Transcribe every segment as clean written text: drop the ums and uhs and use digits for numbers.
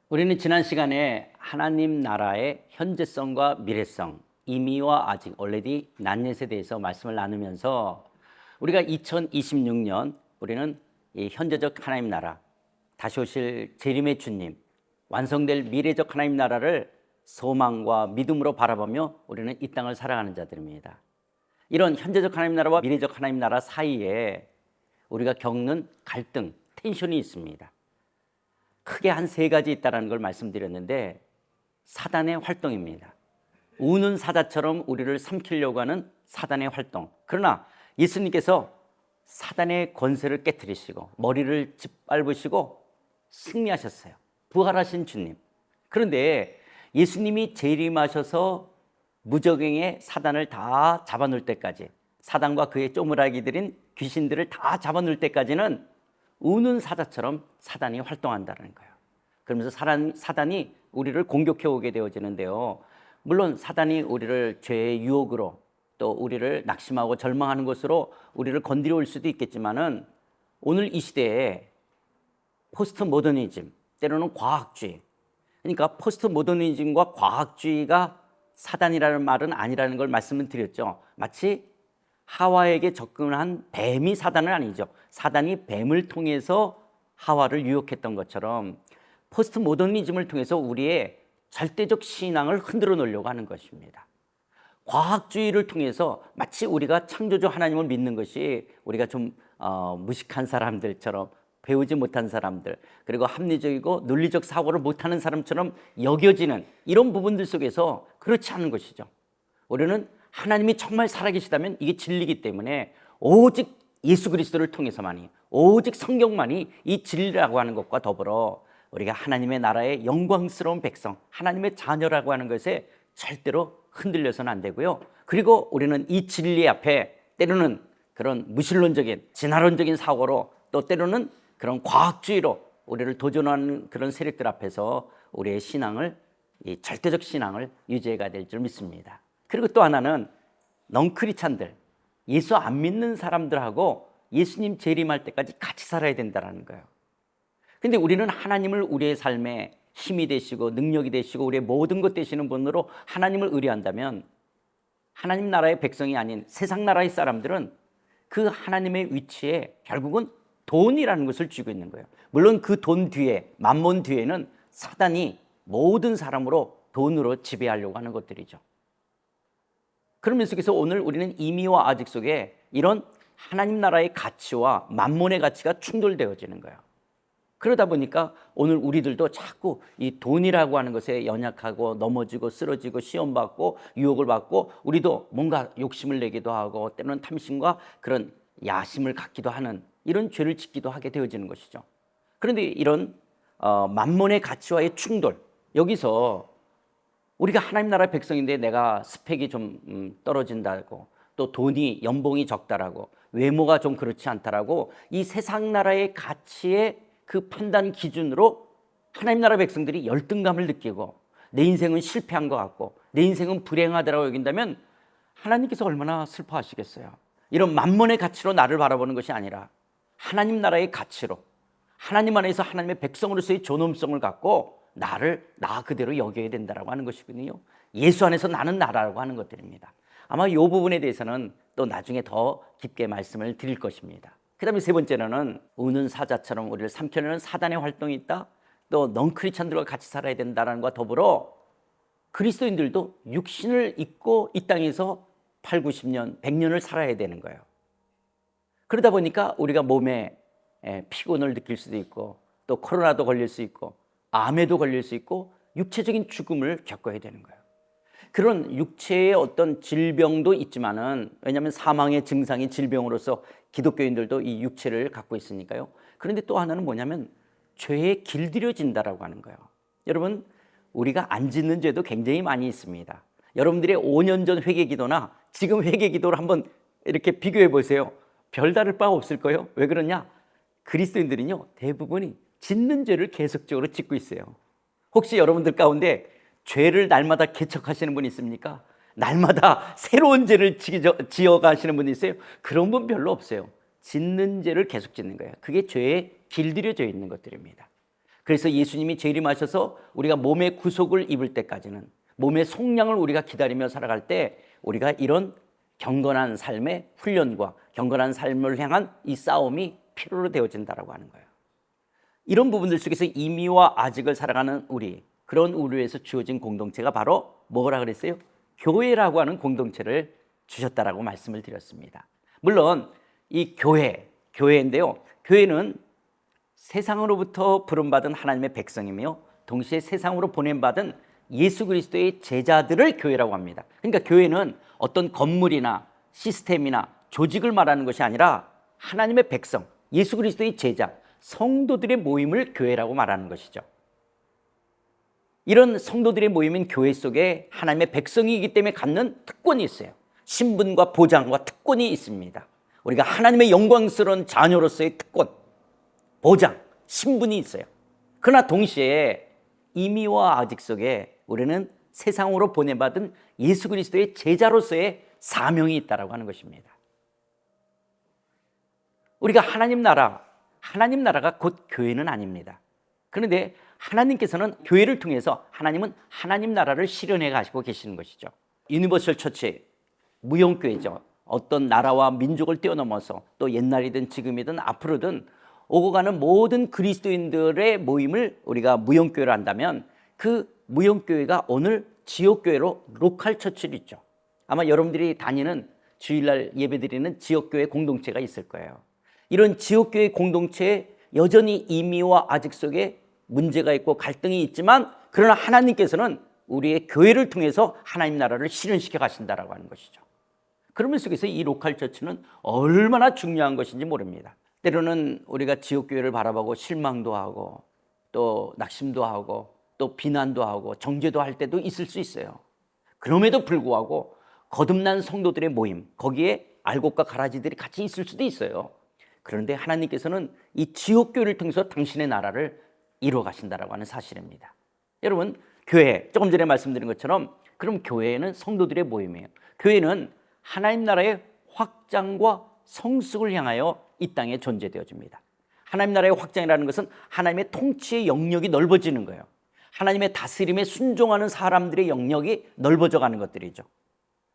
우리는 지난 시간에 하나님 나라의 현재성과 미래성, 이미와 아직, already, 난예에 대해서 말씀을 나누면서 우리가 2026년 우리는 이 현재적 하나님 나라, 다시 오실 재림의 주님, 완성될 미래적 하나님 나라를 소망과 믿음으로 바라보며 우리는 이 땅을 살아가는 자들입니다. 이런 현재적 하나님 나라와 미래적 하나님 나라 사이에 우리가 겪는 갈등, 텐션이 있습니다. 크게 한 세 가지 있다는 걸 말씀드렸는데, 사단의 활동입니다. 우는 사자처럼 우리를 삼키려고 하는 사단의 활동. 그러나 예수님께서 사단의 권세를 깨뜨리시고 머리를 짓밟으시고 승리하셨어요. 부활하신 주님. 그런데 예수님이 재림하셔서 무적행의 사단을 다 잡아놓을 때까지, 사단과 그의 쪼무라기들인 귀신들을 다 잡아놓을 때까지는 우는 사자처럼 사단이 활동한다는 거예요. 그러면서 사단이 우리를 공격해 오게 되어지는데요. 물론 사단이 우리를 죄의 유혹으로, 또 우리를 낙심하고 절망하는 것으로 우리를 건드려 올 수도 있겠지만은, 오늘 이 시대에 포스트 모더니즘, 때로는 과학주의, 그러니까 포스트 모더니즘과 과학주의가 사단이라는 말은 아니라는 걸 말씀을 드렸죠. 마치 하와에게 접근한 뱀이 사단은 아니죠. 사단이 뱀을 통해서 하와를 유혹했던 것처럼 포스트 모더니즘을 통해서 우리의 절대적 신앙을 흔들어 놓으려고 하는 것입니다. 과학주의를 통해서 마치 우리가 창조주 하나님을 믿는 것이 우리가 좀 무식한 사람들처럼, 배우지 못한 사람들, 그리고 합리적이고 논리적 사고를 못하는 사람처럼 여겨지는 이런 부분들 속에서 그렇지 않은 것이죠. 우리는 하나님이 정말 살아계시다면 이게 진리이기 때문에 오직 예수 그리스도를 통해서만이, 오직 성경만이 이 진리라고 하는 것과 더불어 우리가 하나님의 나라의 영광스러운 백성, 하나님의 자녀라고 하는 것에 절대로 흔들려서는 안 되고요. 그리고 우리는 이 진리 앞에 때로는 그런 무신론적인, 진화론적인 사고로, 또 때로는 그런 과학주의로 우리를 도전하는 그런 세력들 앞에서 우리의 신앙을, 이 절대적 신앙을 유지해 가야 될 줄 믿습니다. 그리고 또 하나는 넌크리스찬들, 예수 안 믿는 사람들하고 예수님 재림할 때까지 같이 살아야 된다는 거예요. 근데 우리는 하나님을 우리의 삶에 힘이 되시고 능력이 되시고 우리의 모든 것 되시는 분으로 하나님을 의뢰한다면, 하나님 나라의 백성이 아닌 세상 나라의 사람들은 그 하나님의 위치에 결국은 돈이라는 것을 쥐고 있는 거예요. 물론 그 돈 뒤에, 만몬 뒤에는 사단이 모든 사람으로 돈으로 지배하려고 하는 것들이죠. 그런 면 속에서 오늘 우리는 이미와 아직 속에 이런 하나님 나라의 가치와 만몬의 가치가 충돌되어지는 거예요. 그러다 보니까 오늘 우리들도 자꾸 이 돈이라고 하는 것에 연약하고 넘어지고 쓰러지고 시험받고 유혹을 받고, 우리도 뭔가 욕심을 내기도 하고 때로는 탐심과 그런 야심을 갖기도 하는 이런 죄를 짓기도 하게 되어지는 것이죠. 그런데 이런 만몬의 가치와의 충돌, 여기서 우리가 하나님 나라의 백성인데 내가 스펙이 좀 떨어진다고, 또 돈이, 연봉이 적다라고, 외모가 좀 그렇지 않다라고, 이 세상 나라의 가치의 그 판단 기준으로 하나님 나라 백성들이 열등감을 느끼고 내 인생은 실패한 것 같고 내 인생은 불행하다라고 여긴다면 하나님께서 얼마나 슬퍼하시겠어요. 이런 만몬의 가치로 나를 바라보는 것이 아니라 하나님 나라의 가치로, 하나님 안에서 하나님의 백성으로서의 존엄성을 갖고 나를 나 그대로 여겨야 된다라고 하는 것이거든요. 예수 안에서 나는 나라고 하는 것들입니다. 아마 이 부분에 대해서는 또 나중에 더 깊게 말씀을 드릴 것입니다. 그 다음에 세 번째로는 우는 사자처럼 우리를 삼키려는 사단의 활동이 있다. 또 넌크리스찬들과 같이 살아야 된다는 것과 더불어 그리스도인들도 육신을 입고 이 땅에서 8, 90년, 100년을 살아야 되는 거예요. 그러다 보니까 우리가 몸에 피곤을 느낄 수도 있고, 또 코로나도 걸릴 수 있고, 암에도 걸릴 수 있고, 육체적인 죽음을 겪어야 되는 거예요. 그런 육체의 어떤 질병도 있지만은, 왜냐하면 사망의 증상이 질병으로서 기독교인들도 이 육체를 갖고 있으니까요. 그런데 또 하나는 뭐냐면 죄에 길들여진다라고 하는 거예요. 여러분, 우리가 안 짓는 죄도 굉장히 많이 있습니다. 여러분들의 5년 전 회개 기도나 지금 회개 기도를 한번 이렇게 비교해 보세요. 별다를 바 없을 거예요. 왜 그러냐? 그리스도인들은요, 대부분이 짓는 죄를 계속적으로 짓고 있어요. 혹시 여러분들 가운데 죄를 날마다 개척하시는 분 있습니까? 날마다 새로운 죄를 지어가시는 분이 있어요? 그런 분 별로 없어요. 짓는 죄를 계속 짓는 거예요. 그게 죄에 길들여져 있는 것들입니다. 그래서 예수님이 재림하셔서 우리가 몸의 구속을 입을 때까지는, 몸의 속량을 우리가 기다리며 살아갈 때 우리가 이런 경건한 삶의 훈련과 경건한 삶을 향한 이 싸움이 필요로 되어진다라고 하는 거예요. 이런 부분들 속에서 이미와 아직을 살아가는 우리, 그런 우리에서 주어진 공동체가 바로 뭐라 그랬어요? 교회라고 하는 공동체를 주셨다라고 말씀을 드렸습니다. 물론 이 교회인데요, 교회는 세상으로부터 부름받은 하나님의 백성이며 동시에 세상으로 보냄받은 예수 그리스도의 제자들을 교회라고 합니다. 그러니까 교회는 어떤 건물이나 시스템이나 조직을 말하는 것이 아니라 하나님의 백성, 예수 그리스도의 제자, 성도들의 모임을 교회라고 말하는 것이죠. 이런 성도들의 모임인 교회 속에 하나님의 백성이기 때문에 갖는 특권이 있어요. 신분과 보장과 특권이 있습니다. 우리가 하나님의 영광스러운 자녀로서의 특권, 보장, 신분이 있어요. 그러나 동시에 이미와 아직 속에 우리는 세상으로 보내받은 예수 그리스도의 제자로서의 사명이 있다고 하는 것입니다. 우리가 하나님 나라가 곧 교회는 아닙니다. 그런데 하나님께서는 교회를 통해서 하나님은 하나님 나라를 실현해 가시고 계시는 것이죠. 유니버설 처치, 무용교회죠. 어떤 나라와 민족을 뛰어넘어서 또 옛날이든 지금이든 앞으로든 오고 가는 모든 그리스도인들의 모임을 우리가 무용교회로 한다면 그 무용교회가 오늘 지역교회로 로컬 처치를 있죠. 아마 여러분들이 다니는 주일날 예배드리는 지역교회 공동체가 있을 거예요. 이런 지역교회 공동체에 여전히 이미와 아직 속에 문제가 있고 갈등이 있지만, 그러나 하나님께서는 우리의 교회를 통해서 하나님 나라를 실현시켜 가신다라고 하는 것이죠. 그러면 속에서 이 로컬 처치는 얼마나 중요한 것인지 모릅니다. 때로는 우리가 지역교회를 바라보고 실망도 하고 또 낙심도 하고 또 비난도 하고 정죄도 할 때도 있을 수 있어요. 그럼에도 불구하고 거듭난 성도들의 모임, 거기에 알곡과 가라지들이 같이 있을 수도 있어요. 그런데 하나님께서는 이 지역교회를 통해서 당신의 나라를 이루어 가신다라고 하는 사실입니다. 여러분, 교회, 조금 전에 말씀드린 것처럼 그럼 교회는 성도들의 모임이에요. 교회는 하나님 나라의 확장과 성숙을 향하여 이 땅에 존재되어집니다. 하나님 나라의 확장이라는 것은 하나님의 통치의 영역이 넓어지는 거예요. 하나님의 다스림에 순종하는 사람들의 영역이 넓어져 가는 것들이죠.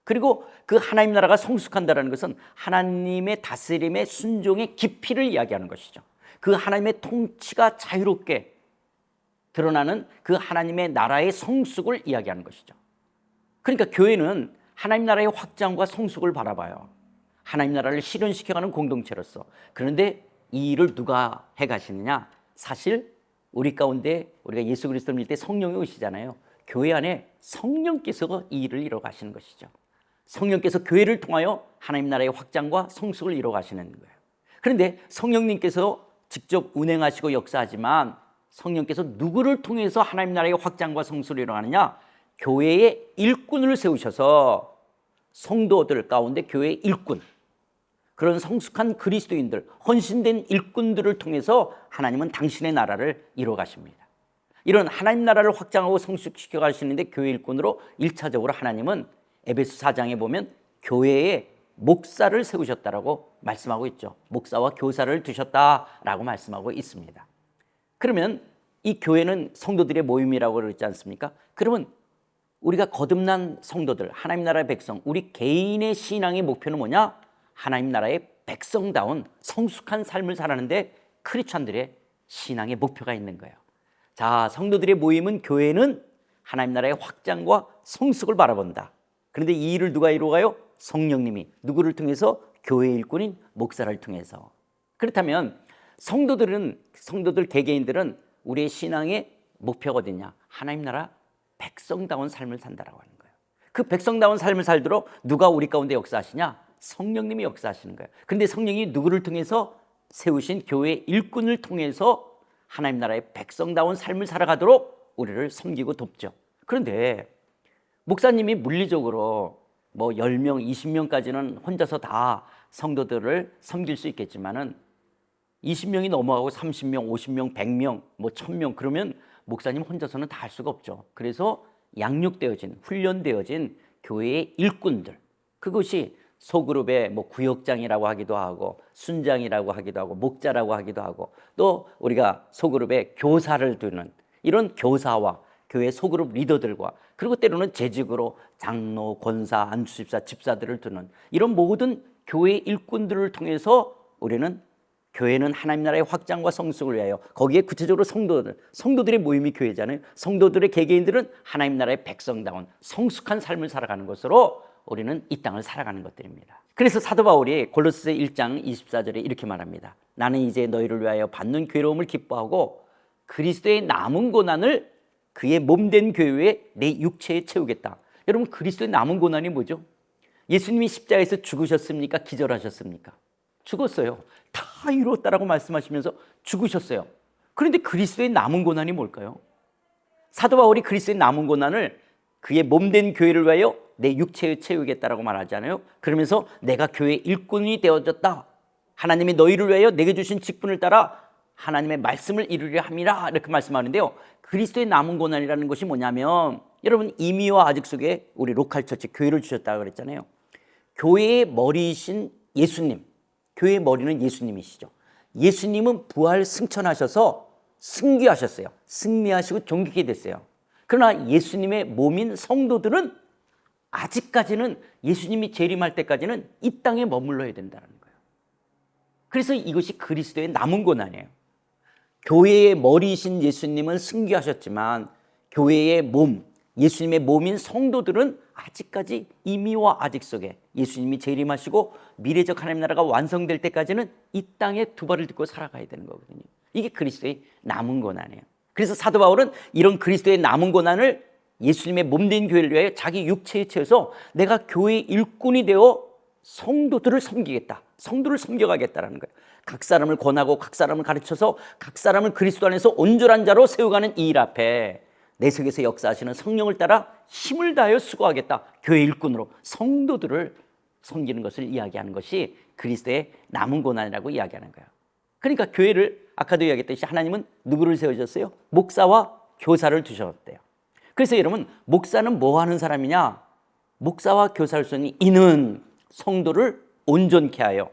그리고 그 하나님 나라가 성숙한다는 것은 하나님의 다스림의 순종의 깊이를 이야기하는 것이죠. 그 하나님의 통치가 자유롭게 드러나는 그 하나님의 나라의 성숙을 이야기하는 것이죠. 그러니까 교회는 하나님 나라의 확장과 성숙을 바라봐요. 하나님 나라를 실현시켜가는 공동체로서. 그런데 이 일을 누가 해가시느냐? 사실 우리 가운데 우리가 예수 그리스도를 믿을 때 성령이 오시잖아요. 교회 안에 성령께서 이 일을 이루어 가시는 것이죠. 성령께서 교회를 통하여 하나님 나라의 확장과 성숙을 이루어 가시는 거예요. 그런데 성령님께서 직접 운행하시고 역사하지만 성령께서 누구를 통해서 하나님 나라의 확장과 성숙을 이루어가느냐? 교회의 일꾼을 세우셔서 성도들 가운데 교회의 일꾼, 그런 성숙한 그리스도인들, 헌신된 일꾼들을 통해서 하나님은 당신의 나라를 이루어 가십니다. 이런 하나님 나라를 확장하고 성숙시켜 가시는데 교회 일꾼으로 1차적으로 하나님은 에베소 4장에 보면 교회에 목사를 세우셨다라고 말씀하고 있죠. 목사와 교사를 두셨다라고 말씀하고 있습니다. 그러면 이 교회는 성도들의 모임이라고 그러지 않습니까? 그러면 우리가 거듭난 성도들, 하나님 나라의 백성, 우리 개인의 신앙의 목표는 뭐냐? 하나님 나라의 백성다운 성숙한 삶을 살아가는데 크리스찬들의 신앙의 목표가 있는 거예요. 자, 성도들의 모임은, 교회는 하나님 나라의 확장과 성숙을 바라본다. 그런데 이 일을 누가 이루어가요? 성령님이. 누구를 통해서? 교회 일꾼인 목사를 통해서. 그렇다면 성도들 개개인들은 우리의 신앙의 목표가 어디냐? 하나님 나라 백성다운 삶을 산다라고 하는 거예요. 그 백성다운 삶을 살도록 누가 우리 가운데 역사하시냐? 성령님이 역사하시는 거예요. 그런데 성령이 누구를 통해서? 세우신 교회 일꾼을 통해서 하나님 나라의 백성다운 삶을 살아가도록 우리를 섬기고 돕죠. 그런데 목사님이 물리적으로 뭐 10명, 20명까지는 혼자서 다 성도들을 섬길 수 있겠지만은 20명이 넘어가고 30명, 50명, 100명, 뭐 1000명, 그러면 목사님 혼자서는 다 할 수가 없죠. 그래서 양육되어진, 훈련되어진 교회의 일꾼들, 그것이 소그룹의 뭐 구역장이라고 하기도 하고 순장이라고 하기도 하고 목자라고 하기도 하고 또 우리가 소그룹의 교사를 두는 이런 교사와 교회 소그룹 리더들과 그리고 때로는 재직으로 장로, 권사, 안수집사, 집사들을 두는 이런 모든 교회 일꾼들을 통해서 우리는 교회는 하나님 나라의 확장과 성숙을 위하여 거기에 구체적으로 성도들의 모임이 교회잖아요. 성도들의 개개인들은 하나님 나라의 백성다운 성숙한 삶을 살아가는 것으로 우리는 이 땅을 살아가는 것들입니다. 그래서 사도 바울이 골로새 1장 24절에 이렇게 말합니다. 나는 이제 너희를 위하여 받는 괴로움을 기뻐하고 그리스도의 남은 고난을 그의 몸된 교회에 내 육체에 채우겠다. 여러분, 그리스도의 남은 고난이 뭐죠? 예수님이 십자가에서 죽으셨습니까? 기절하셨습니까? 죽었어요. 다 이루었다라고 말씀하시면서 죽으셨어요. 그런데 그리스도의 남은 고난이 뭘까요? 사도 바울이 그리스도의 남은 고난을 그의 몸된 교회를 위하여 내 육체에 채우겠다라고 말하잖아요. 그러면서 내가 교회의 일꾼이 되어졌다. 하나님이 너희를 위하여 내게 주신 직분을 따라 하나님의 말씀을 이루려 함이라 이렇게 말씀하는데요. 그리스도의 남은 고난이라는 것이 뭐냐면 여러분, 이미와 아직 속에 우리 로컬 처치 교회를 주셨다고 그랬잖아요. 교회의 머리이신 예수님, 교회의 머리는 예수님이시죠. 예수님은 부활 승천하셔서 승귀하셨어요. 승리하시고 존귀게 됐어요. 그러나 예수님의 몸인 성도들은 아직까지는 예수님이 재림할 때까지는 이 땅에 머물러야 된다는 거예요. 그래서 이것이 그리스도의 남은 고난이에요. 교회의 머리이신 예수님은 승귀하셨지만 교회의 몸, 예수님의 몸인 성도들은 아직까지 이미와 아직 속에 예수님이 재림하시고 미래적 하나님 나라가 완성될 때까지는 이 땅에 두 발을 딛고 살아가야 되는 거거든요. 이게 그리스도의 남은 고난이에요. 그래서 사도 바울은 이런 그리스도의 남은 고난을 예수님의 몸된 교회를 위하여 자기 육체에 채워서 내가 교회의 일꾼이 되어 성도들을 섬기겠다, 성도를 섬겨가겠다라는 거예요. 각 사람을 권하고 각 사람을 가르쳐서 각 사람을 그리스도 안에서 온전한 자로 세워가는 이 일 앞에 내 속에서 역사하시는 성령을 따라 힘을 다하여 수고하겠다. 교회 일꾼으로 성도들을 섬기는 것을 이야기하는 것이 그리스도의 남은 고난이라고 이야기하는 거예요. 그러니까 교회를 아까도 이야기했듯이 하나님은 누구를 세우셨어요? 목사와 교사를 두셨대요. 그래서 여러분, 목사는 뭐 하는 사람이냐? 목사와 교사를 쓰니 이는 성도를 온전케 하여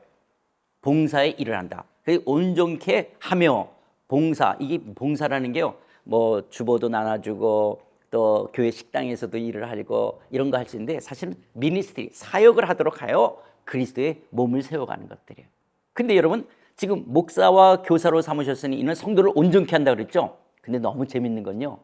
봉사의 일을 한다. 온전케 하며 봉사, 이게 봉사라는 게요, 뭐 주보도 나눠주고 또 교회 식당에서도 일을 하고 이런 거 할 수 있는데 사실은 미니스트리, 사역을 하도록 하여 그리스도의 몸을 세워가는 것들이에요. 근데 여러분, 지금 목사와 교사로 삼으셨으니 이는 성도를 온전케 한다 그랬죠. 근데 너무 재밌는 건요,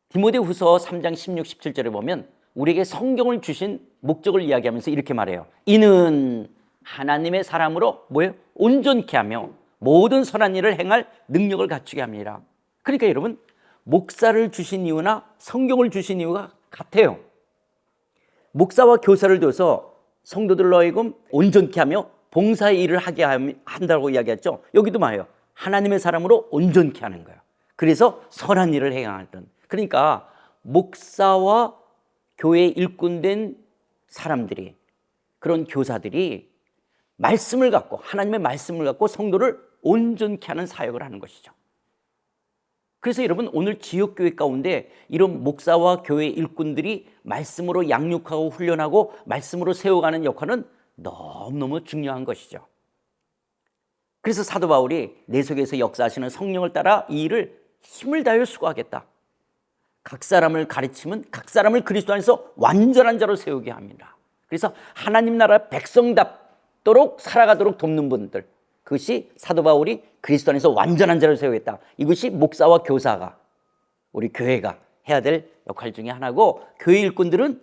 디모데후서 3장 16, 17절에 보면 우리에게 성경을 주신 목적을 이야기하면서 이렇게 말해요. 이는 하나님의 사람으로 뭐예요? 온전케 하며 모든 선한 일을 행할 능력을 갖추게 합니다. 그러니까 여러분, 목사를 주신 이유나 성경을 주신 이유가 같아요. 목사와 교사를 둬서 성도들로 하여금 온전케 하며 봉사의 일을 하게 한다고 이야기했죠. 여기도 말해요. 하나님의 사람으로 온전케 하는 거예요. 그래서 선한 일을 행하던. 그러니까 목사와 교회에 일꾼된 사람들이, 그런 교사들이 말씀을 갖고, 하나님의 말씀을 갖고 성도를 온전케 하는 사역을 하는 것이죠. 그래서 여러분, 오늘 지역교회 가운데 이런 목사와 교회 일꾼들이 말씀으로 양육하고 훈련하고 말씀으로 세워가는 역할은 너무너무 중요한 것이죠. 그래서 사도 바울이 내 속에서 역사하시는 성령을 따라 이 일을 힘을 다하여 수고하겠다. 각 사람을 가르치면 각 사람을 그리스도 안에서 완전한 자로 세우게 합니다. 그래서 하나님 나라 백성답도록 살아가도록 돕는 분들, 그것이 사도 바울이 그리스도 안에서 완전한 자로 세우겠다. 이것이 목사와 교사가, 우리 교회가 해야 될 역할 중에 하나고, 교회 일꾼들은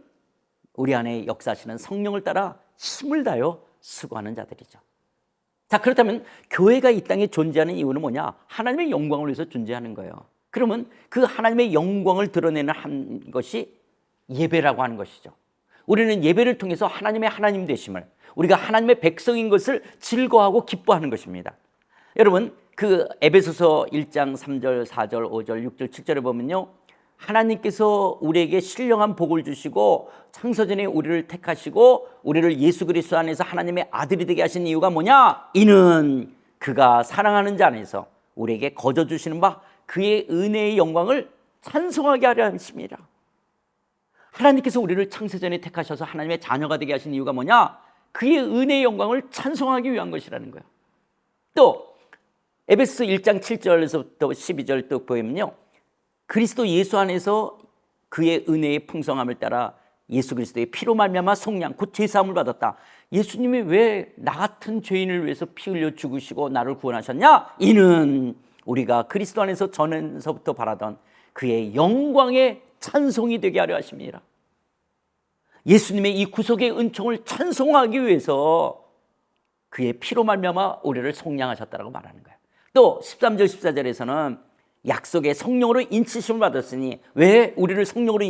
우리 안에 역사하시는 성령을 따라 힘을 다하여 수고하는 자들이죠. 자, 그렇다면 교회가 이 땅에 존재하는 이유는 뭐냐? 하나님의 영광을 위해서 존재하는 거예요. 그러면 그 하나님의 영광을 드러내는 한 것이 예배라고 하는 것이죠. 우리는 예배를 통해서 하나님의 하나님 되심을, 우리가 하나님의 백성인 것을 즐거워하고 기뻐하는 것입니다. 여러분, 그 에베소서 1장 3절, 4절, 5절, 6절, 7절에 보면요, 하나님께서 우리에게 신령한 복을 주시고 창세전에 우리를 택하시고 우리를 예수 그리스도 안에서 하나님의 아들이 되게 하신 이유가 뭐냐? 이는 그가 사랑하는 자 안에서 우리에게 거저 주시는 바 그의 은혜의 영광을 찬송하게 하려 하십니다. 하나님께서 우리를 창세전에 택하셔서 하나님의 자녀가 되게 하신 이유가 뭐냐? 그의 은혜의 영광을 찬송하기 위한 것이라는 거예요. 또 에베소 1장 7절에서부터 12절 또 보면요, 그리스도 예수 안에서 그의 은혜의 풍성함을 따라 예수 그리스도의 피로 말미암아 속량 곧 제사함을 받았다. 예수님이 왜 나 같은 죄인을 위해서 피 흘려 죽으시고 나를 구원하셨냐? 이는 우리가 그리스도 안에서 전에서부터 바라던 그의 영광의 찬송이 되게 하려 하십니다. 예수님의 이 구속의 은총을 찬송하기 위해서 그의 피로 말미암아 우리를 속량하셨다고 말하는 거예요. 또 13절 14절에서는 약속의 성령으로 인치심을 받았으니 왜 우리를 성령으로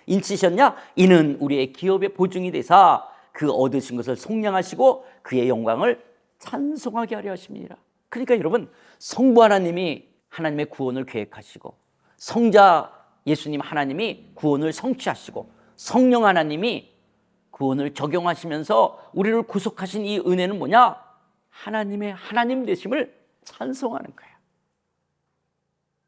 인치셨냐? 이는 우리의 기업의 보증이 되사 그 얻으신 것을 속량하시고 그의 영광을 찬송하게 하려 하십니다. 그러니까 여러분, 성부 하나님이 하나님의 구원을 계획하시고, 성자 예수님 하나님이 구원을 성취하시고, 성령 하나님이 구원을 적용하시면서 우리를 구속하신 이 은혜는 뭐냐? 하나님의 하나님 되심을 찬송하는 거예요.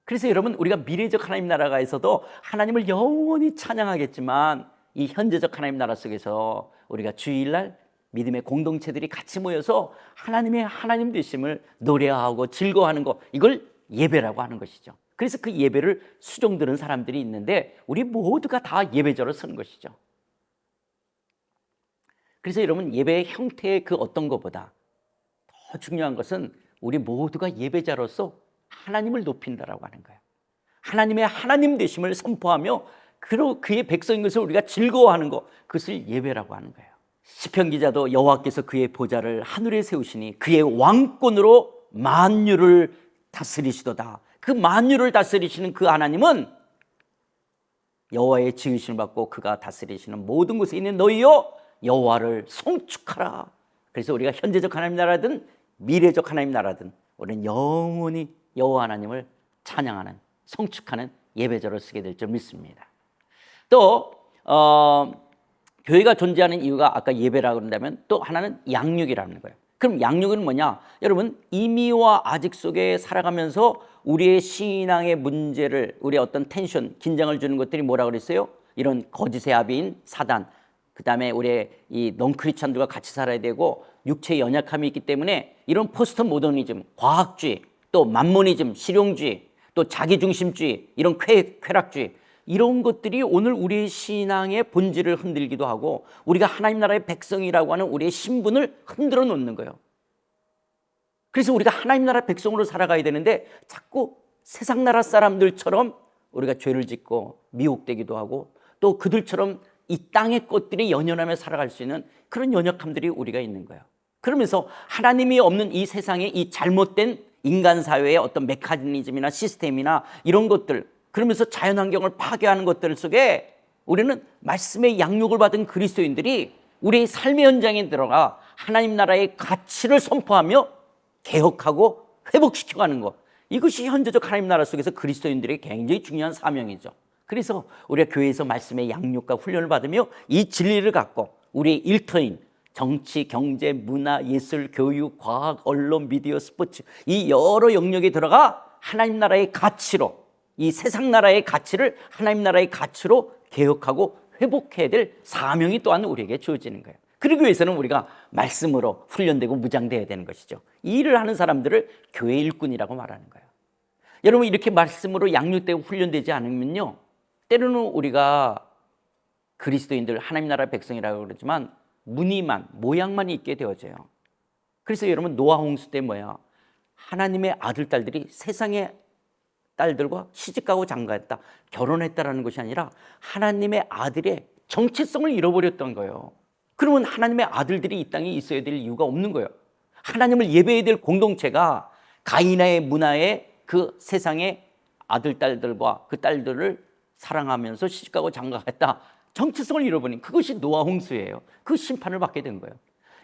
그래서 여러분, 우리가 미래적 하나님 나라가에서도 하나님을 영원히 찬양하겠지만 이 현재적 하나님 나라 속에서 우리가 주일날 믿음의 공동체들이 같이 모여서 하나님의 하나님 되심을 노래하고 즐거워하는 것, 이걸 예배라고 하는 것이죠. 그래서 그 예배를 수종드는 사람들이 있는데 우리 모두가 다 예배자로 서는 것이죠. 그래서 여러분, 예배의 형태의 그 어떤 것보다 더 중요한 것은 우리 모두가 예배자로서 하나님을 높인다라고 하는 거예요. 하나님의 하나님 되심을 선포하며 그의 백성인 것을 우리가 즐거워하는 것, 그것을 예배라고 하는 거예요. 시편 기자도 여호와께서 그의 보좌를 하늘에 세우시니 그의 왕권으로 만유를 다스리시도다. 그 만유를 다스리시는 그 하나님은 여호와의 지으심을 받고 그가 다스리시는 모든 곳에 있는 너희여 여호와를 송축하라. 그래서 우리가 현재적 하나님 나라든 미래적 하나님 나라든 우리는 영원히 여호와 하나님을 찬양하는, 송축하는 예배자로 쓰게 될 줄 믿습니다. 또 교회가 존재하는 이유가 아까 예배라고 그런다면 또 하나는 양육이라는 거예요. 그럼 양육은 뭐냐? 여러분, 임의와 아직 속에 살아가면서 우리의 신앙의 문제를, 우리의 어떤 텐션, 긴장을 주는 것들이 뭐라고 그랬어요? 이런 거짓의 아비인 사단, 그 다음에 우리의 이 넌크리스찬들과 같이 살아야 되고 육체의 연약함이 있기 때문에 이런 포스트 모더니즘, 과학주의, 또 만모니즘, 실용주의, 또 자기중심주의, 이런 쾌락주의, 이런 것들이 오늘 우리의 신앙의 본질을 흔들기도 하고 우리가 하나님 나라의 백성이라고 하는 우리의 신분을 흔들어 놓는 거예요. 그래서 우리가 하나님 나라 백성으로 살아가야 되는데 자꾸 세상 나라 사람들처럼 우리가 죄를 짓고 미혹되기도 하고 또 그들처럼 이 땅의 것들이 연연하며 살아갈 수 있는 그런 연약함들이 우리가 있는 거예요. 그러면서 하나님이 없는 이 세상의 이 잘못된 인간 사회의 어떤 메커니즘이나 시스템이나 이런 것들, 그러면서 자연환경을 파괴하는 것들 속에 우리는 말씀의 양육을 받은 그리스도인들이 우리의 삶의 현장에 들어가 하나님 나라의 가치를 선포하며 개혁하고 회복시켜가는 것, 이것이 현재적 하나님 나라 속에서 그리스도인들의 굉장히 중요한 사명이죠. 그래서 우리가 교회에서 말씀의 양육과 훈련을 받으며 이 진리를 갖고 우리의 일터인 정치, 경제, 문화, 예술, 교육, 과학, 언론, 미디어, 스포츠, 이 여러 영역에 들어가 하나님 나라의 가치로, 이 세상 나라의 가치를 하나님 나라의 가치로 개혁하고 회복해야 될 사명이 또한 우리에게 주어지는 거예요. 그러기 위해서는 우리가 말씀으로 훈련되고 무장되어야 되는 것이죠. 이 일을 하는 사람들을 교회 일꾼이라고 말하는 거예요. 여러분, 이렇게 말씀으로 양육되고 훈련되지 않으면요, 때로는 우리가 그리스도인들, 하나님 나라 백성이라고 그러지만 무늬만, 모양만 있게 되어져요. 그래서 여러분, 노아 홍수 때 뭐야? 하나님의 아들, 딸들이 세상의 딸들과 시집가고 장가했다, 결혼했다라는 것이 아니라 하나님의 아들의 정체성을 잃어버렸던 거예요. 그러면 하나님의 아들들이 이 땅에 있어야 될 이유가 없는 거예요. 하나님을 예배해야 될 공동체가 가이나의 문화에 그 세상의 아들, 딸들과 그 딸들을 사랑하면서 시집가고 장가했다, 정체성을 잃어버린 그것이 노아 홍수예요. 그 심판을 받게 된 거예요.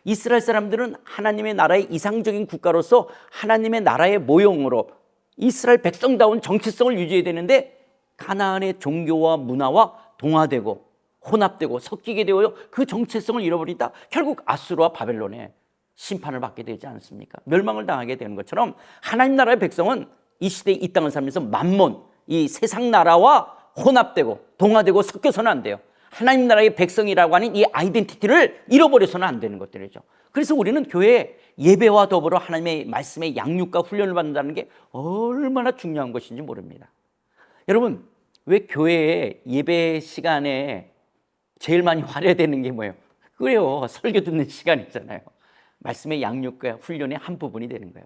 이스라엘 사람들은 하나님의 나라의 이상적인 국가로서 하나님의 나라의 모형으로 이스라엘 백성다운 정체성을 유지해야 되는데 가나안의 종교와 문화와 동화되고 혼합되고 섞이게 되어요. 그 정체성을 잃어버리다 결국 아수르와 바벨론의 심판을 받게 되지 않습니까? 멸망을 당하게 되는 것처럼 하나님 나라의 백성은 이 시대에 이 땅을 살면서 만몬, 이 세상 나라와 혼합되고 동화되고 섞여서는 안 돼요. 하나님 나라의 백성이라고 하는 이 아이덴티티를 잃어버려서는 안 되는 것들이죠. 그래서 우리는 교회 예배와 더불어 하나님의 말씀의 양육과 훈련을 받는다는 게 얼마나 중요한 것인지 모릅니다. 여러분, 왜 교회에 예배 시간에 제일 많이 활용되는 게 뭐예요? 그래요, 설교 듣는 시간이잖아요. 말씀의 양육과 훈련의 한 부분이 되는 거예요.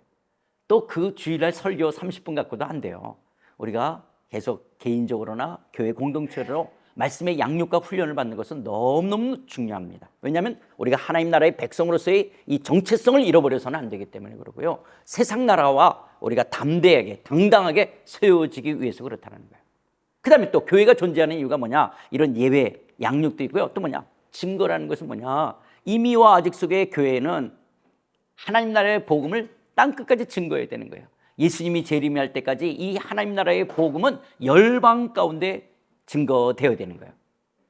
또 그 주일날 설교 30분 갖고도 안 돼요. 우리가 계속 개인적으로나 교회 공동체로 말씀의 양육과 훈련을 받는 것은 너무너무 중요합니다. 왜냐하면 우리가 하나님 나라의 백성으로서의 이 정체성을 잃어버려서는 안 되기 때문에 그러고요. 세상 나라와 우리가 담대하게 당당하게 세워지기 위해서 그렇다는 거예요. 그 다음에 또 교회가 존재하는 이유가 뭐냐, 이런 예배 양육도 있고요. 또 뭐냐, 증거라는 것은 뭐냐, 이미와 아직 속의 교회는 하나님 나라의 복음을 땅끝까지 증거해야 되는 거예요. 예수님이 재림할 때까지 이 하나님 나라의 복음은 열방 가운데 증거되어야 되는 거예요.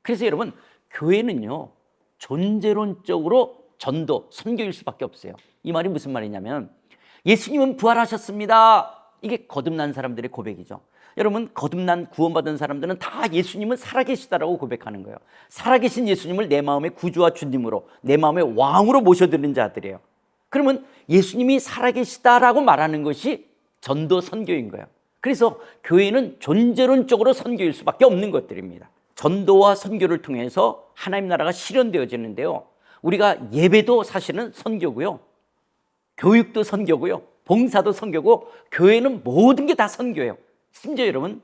그래서 여러분, 교회는요, 존재론적으로 전도, 선교일 수밖에 없어요. 이 말이 무슨 말이냐면, 예수님은 부활하셨습니다. 이게 거듭난 사람들의 고백이죠. 여러분, 거듭난 구원받은 사람들은 다 예수님은 살아계시다라고 고백하는 거예요. 살아계신 예수님을 내 마음의 구주와 주님으로, 내 마음의 왕으로 모셔드리는 자들이에요. 그러면 예수님이 살아계시다라고 말하는 것이 전도 선교인 거예요. 그래서 교회는 존재론적으로 선교일 수밖에 없는 것들입니다. 전도와 선교를 통해서 하나님 나라가 실현되어지는데요, 우리가 예배도 사실은 선교고요, 교육도 선교고요, 봉사도 선교고, 교회는 모든 게 다 선교예요. 심지어 여러분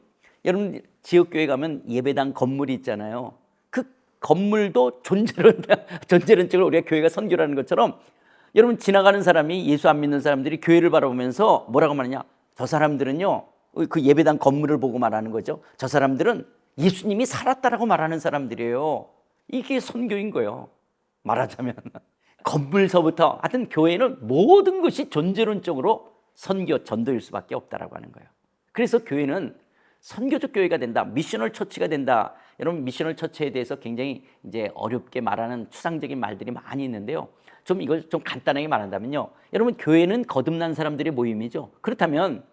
지역교회 가면 예배당 건물이 있잖아요. 그 건물도 존재론적으로 우리가 교회가 선교라는 것처럼, 여러분 지나가는 사람이, 예수 안 믿는 사람들이 교회를 바라보면서 뭐라고 말하냐, 저 사람들은요, 그 예배당 건물을 보고 말하는 거죠. 저 사람들은 예수님이 살았다라고 말하는 사람들이에요. 이게 선교인 거예요. 말하자면 건물서부터, 하여튼 교회는 모든 것이 존재론적으로 선교, 전도일 수밖에 없다라고 하는 거예요. 그래서 교회는 선교적 교회가 된다, 미셔널 처치가 된다. 여러분, 미셔널 처치에 대해서 굉장히 이제 어렵게 말하는 추상적인 말들이 많이 있는데요, 이걸 좀 간단하게 말한다면요, 여러분, 교회는 거듭난 사람들의 모임이죠. 그렇다면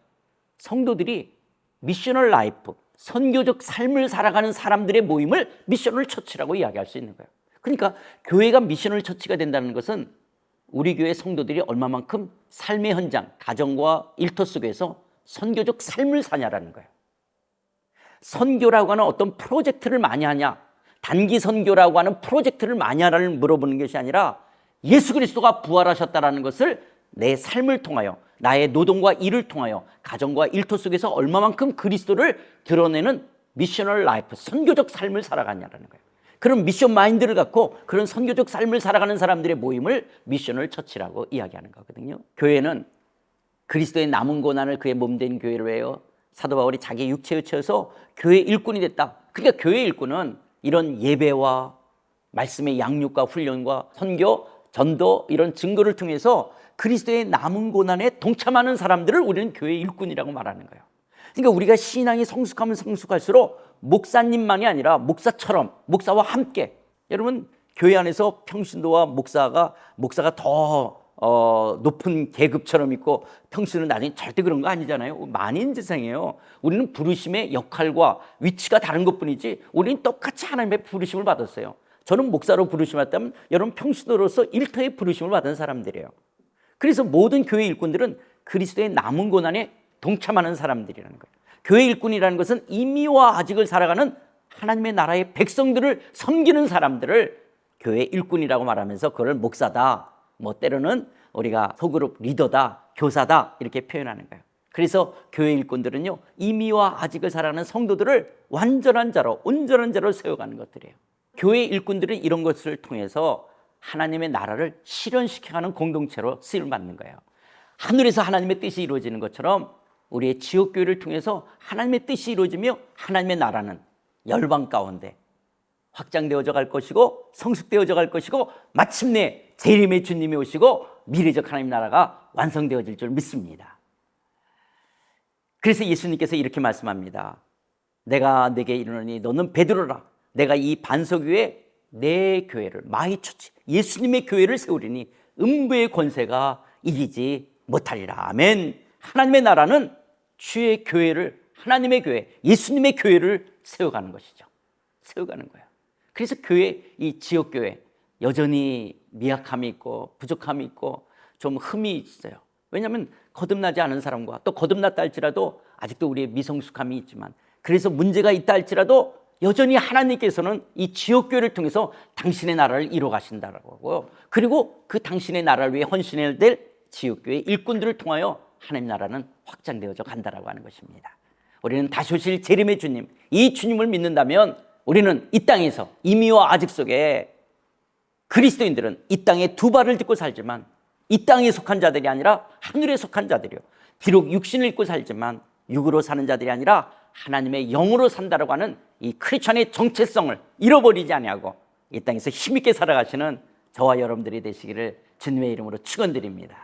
성도들이 미셔널 라이프, 선교적 삶을 살아가는 사람들의 모임을 미셔널 처치라고 이야기할 수 있는 거예요. 그러니까 교회가 미셔널 처치가 된다는 것은 우리 교회 성도들이 얼마만큼 삶의 현장, 가정과 일터 속에서 선교적 삶을 사냐라는 거예요. 선교라고 하는 어떤 프로젝트를 많이 하냐, 단기 선교라고 하는 프로젝트를 많이 하냐를 물어보는 것이 아니라, 예수 그리스도가 부활하셨다는 것을 내 삶을 통하여, 나의 노동과 일을 통하여, 가정과 일터 속에서 얼마만큼 그리스도를 드러내는 미셔널 라이프, 선교적 삶을 살아가냐라는 거예요. 그런 미션 마인드를 갖고 그런 선교적 삶을 살아가는 사람들의 모임을 미셔널 처치라고 이야기하는 거거든요. 교회는 그리스도의 남은 고난을 그의 몸된 교회로 해요. 사도 바울이 자기 육체에 채워서 교회 일꾼이 됐다. 그러니까 교회 일꾼은 이런 예배와 말씀의 양육과 훈련과 선교, 전도, 이런 증거를 통해서 그리스도의 남은 고난에 동참하는 사람들을 우리는 교회 일꾼이라고 말하는 거예요. 그러니까 우리가 신앙이 성숙하면 성숙할수록 목사님만이 아니라 목사처럼, 목사와 함께, 여러분 교회 안에서 평신도와 목사가 더 높은 계급처럼 있고 평신은 나중에 절대 그런 거 아니잖아요. 만인지상이에요. 우리는 부르심의 역할과 위치가 다른 것뿐이지 우리는 똑같이 하나님의 부르심을 받았어요. 저는 목사로 부르심을 받았다면 여러분 평신도로서 일터의 부르심을 받은 사람들이에요. 그래서 모든 교회 일꾼들은 그리스도의 남은 고난에 동참하는 사람들이라는 거예요. 교회 일꾼이라는 것은 이미와 아직을 살아가는 하나님의 나라의 백성들을 섬기는 사람들을 교회 일꾼이라고 말하면서 그걸 목사다, 뭐 때로는 우리가 소그룹 리더다, 교사다 이렇게 표현하는 거예요. 그래서 교회 일꾼들은요, 이미와 아직을 살아가는 성도들을 완전한 자로, 온전한 자로 세워가는 것들이에요. 교회 일꾼들은 이런 것을 통해서 하나님의 나라를 실현시켜가는 공동체로 쓰임을 받는 거예요. 하늘에서 하나님의 뜻이 이루어지는 것처럼 우리의 지역교회를 통해서 하나님의 뜻이 이루어지며 하나님의 나라는 열방 가운데 확장되어져 갈 것이고 성숙되어져 갈 것이고 마침내 재림의 주님이 오시고 미래적 하나님 나라가 완성되어질 줄 믿습니다. 그래서 예수님께서 이렇게 말씀합니다. 내가 네게 이르노니 너는 베드로라. 내가 이 반석 위에 내 교회를, 마이 처치, 예수님의 교회를 세우리니 음부의 권세가 이기지 못하리라. 아멘. 하나님의 나라는 주의 교회를, 하나님의 교회, 예수님의 교회를 세워가는 것이죠. 세워가는 거예요. 그래서 교회, 이 지역교회 여전히 미약함이 있고 부족함이 있고 좀 흠이 있어요. 왜냐하면 거듭나지 않은 사람과 또 거듭났다 할지라도 아직도 우리의 미성숙함이 있지만, 그래서 문제가 있다 할지라도 여전히 하나님께서는 이 지역교회를 통해서 당신의 나라를 이루어 가신다라고 하고요. 그리고 그 당신의 나라를 위해 헌신해야 될 지역교회 일꾼들을 통하여 하나님 나라는 확장되어져 간다라고 하는 것입니다. 우리는 다시 오실 재림의 주님, 이 주님을 믿는다면 우리는 이 땅에서 이미와 아직 속에 그리스도인들은 이 땅에 두 발을 딛고 살지만 이 땅에 속한 자들이 아니라 하늘에 속한 자들이요, 비록 육신을 입고 살지만 육으로 사는 자들이 아니라 하나님의 영으로 산다라고 하는 이 크리스천의 정체성을 잃어버리지 아니하고 이 땅에서 힘있게 살아가시는 저와 여러분들이 되시기를 주님의 이름으로 축원드립니다.